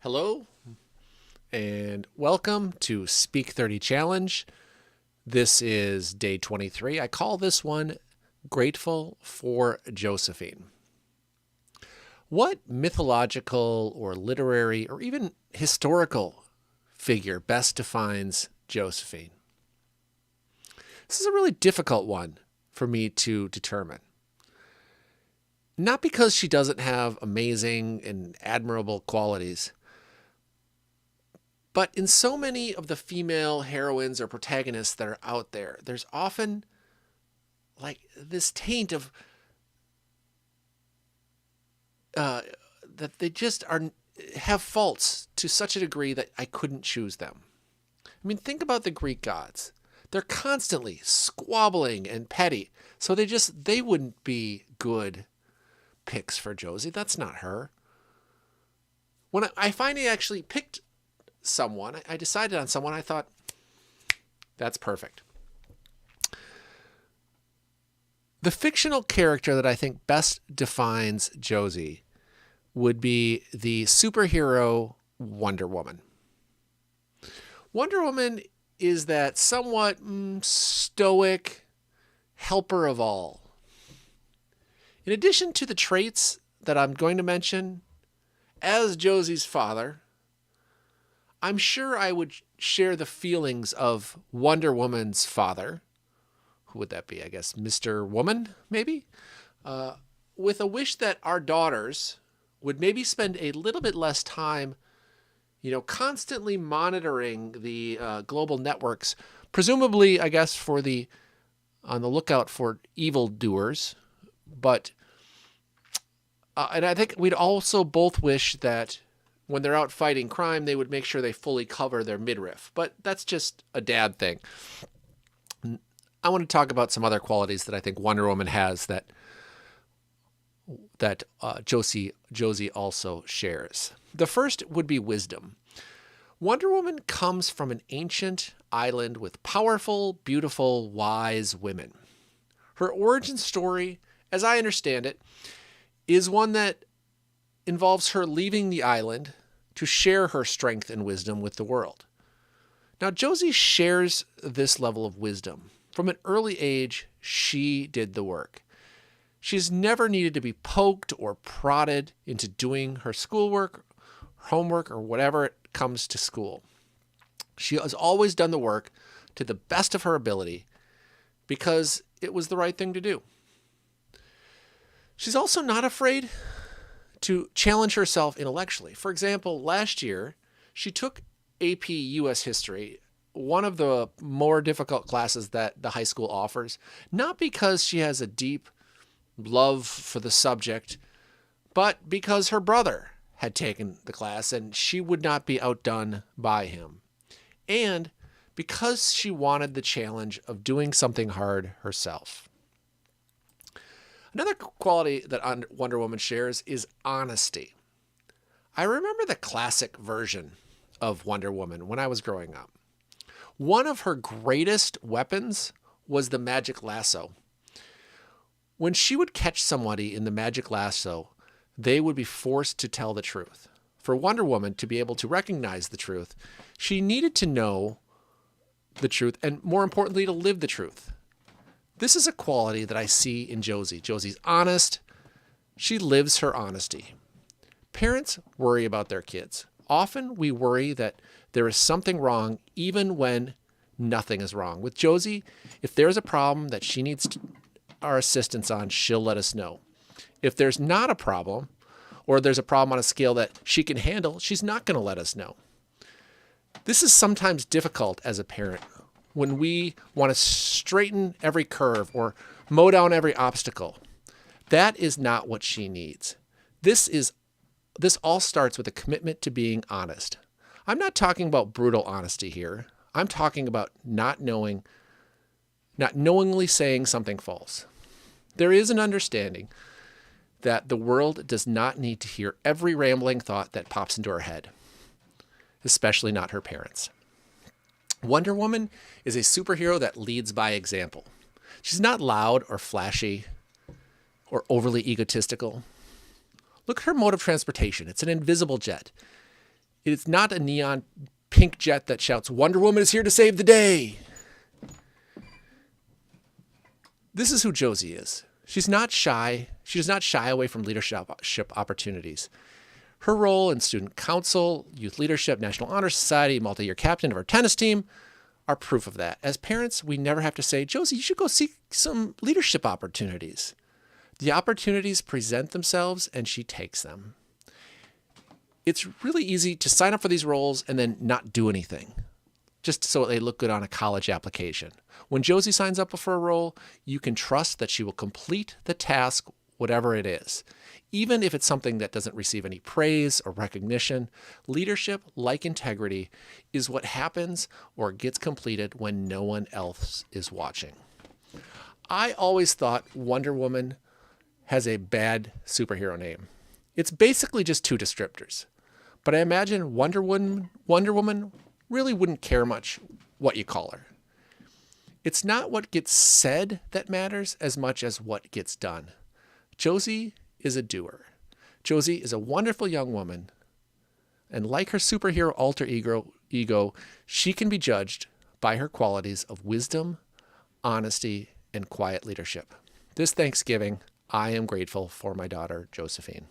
Hello, and welcome to Speak 30 Challenge. This is day 23. I call this one Grateful for Josephine. What mythological or literary or even historical figure best defines Josephine? This is a really difficult one for me to determine. Not because she doesn't have amazing and admirable qualities, but in so many of the female heroines or protagonists that are out there, there's often like this taint of that they just have faults to such a degree that I couldn't choose them. I mean, think about the Greek gods. They're constantly squabbling and petty. So they wouldn't be good picks for Josie. That's not her. When I finally actually picked someone, I decided on someone, I thought, that's perfect. The fictional character that I think best defines Josie would be the superhero Wonder Woman. Wonder Woman is that somewhat stoic helper of all. In addition to the traits that I'm going to mention, as Josie's father, I'm sure I would share the feelings of Wonder Woman's father. Who would that be? I guess Mr. Woman, maybe? With a wish that our daughters would maybe spend a little bit less time, constantly monitoring the global networks, presumably, I guess, on the lookout for evildoers. But, and I think we'd also both wish that when they're out fighting crime, they would make sure they fully cover their midriff. But that's just a dad thing. I want to talk about some other qualities that I think Wonder Woman has that Josie also shares. The first would be wisdom. Wonder Woman comes from an ancient island with powerful, beautiful, wise women. Her origin story, as I understand it, is one that involves her leaving the island to share her strength and wisdom with the world. Now, Josie shares this level of wisdom. From an early age, she did the work. She's never needed to be poked or prodded into doing her schoolwork, homework, or whatever it comes to school. She has always done the work to the best of her ability because it was the right thing to do. She's also not afraid to challenge herself intellectually. For example, last year, she took AP US History, one of the more difficult classes that the high school offers, not because she has a deep love for the subject, but because her brother had taken the class and she would not be outdone by him. And because she wanted the challenge of doing something hard herself. Another quality that Wonder Woman shares is honesty. I remember the classic version of Wonder Woman when I was growing up. One of her greatest weapons was the magic lasso. When she would catch somebody in the magic lasso, they would be forced to tell the truth. For Wonder Woman to be able to recognize the truth, she needed to know the truth and, more importantly, to live the truth. This is a quality that I see in Josie. Josie's honest. She lives her honesty. Parents worry about their kids. Often we worry that there is something wrong even when nothing is wrong. With Josie, if there's a problem that she needs our assistance on, she'll let us know. If there's not a problem, or there's a problem on a scale that she can handle, she's not going to let us know. This is sometimes difficult as a parent when we want to straighten every curve or mow down every obstacle. That is not what she needs. This all starts with a commitment to being honest. I'm not talking about brutal honesty here. I'm talking about not knowingly saying something false. There is an understanding that the world does not need to hear every rambling thought that pops into her head, especially not her parents. Wonder Woman is a superhero that leads by example. She's not loud or flashy or overly egotistical. Look at her mode of transportation. It's an invisible jet. It's not a neon pink jet that shouts, "Wonder Woman is here to save the day." This is who Josie is. She's not shy. She does not shy away from leadership opportunities. Her role in student council, youth leadership, National Honor Society, multi-year captain of our tennis team are proof of that. As parents, we never have to say, "Josie, you should go seek some leadership opportunities." The opportunities present themselves and she takes them. It's really easy to sign up for these roles and then not do anything, just so they look good on a college application. When Josie signs up for a role, you can trust that she will complete the task, whatever it is. Even if it's something that doesn't receive any praise or recognition, leadership, like integrity, is what happens or gets completed when no one else is watching. I always thought Wonder Woman has a bad superhero name. It's basically just two descriptors. But I imagine Wonder Woman really wouldn't care much what you call her. It's not what gets said that matters as much as what gets done. Josie is a doer. Josie is a wonderful young woman. And like her superhero alter ego, she can be judged by her qualities of wisdom, honesty, and quiet leadership. This Thanksgiving, I am grateful for my daughter, Josephine.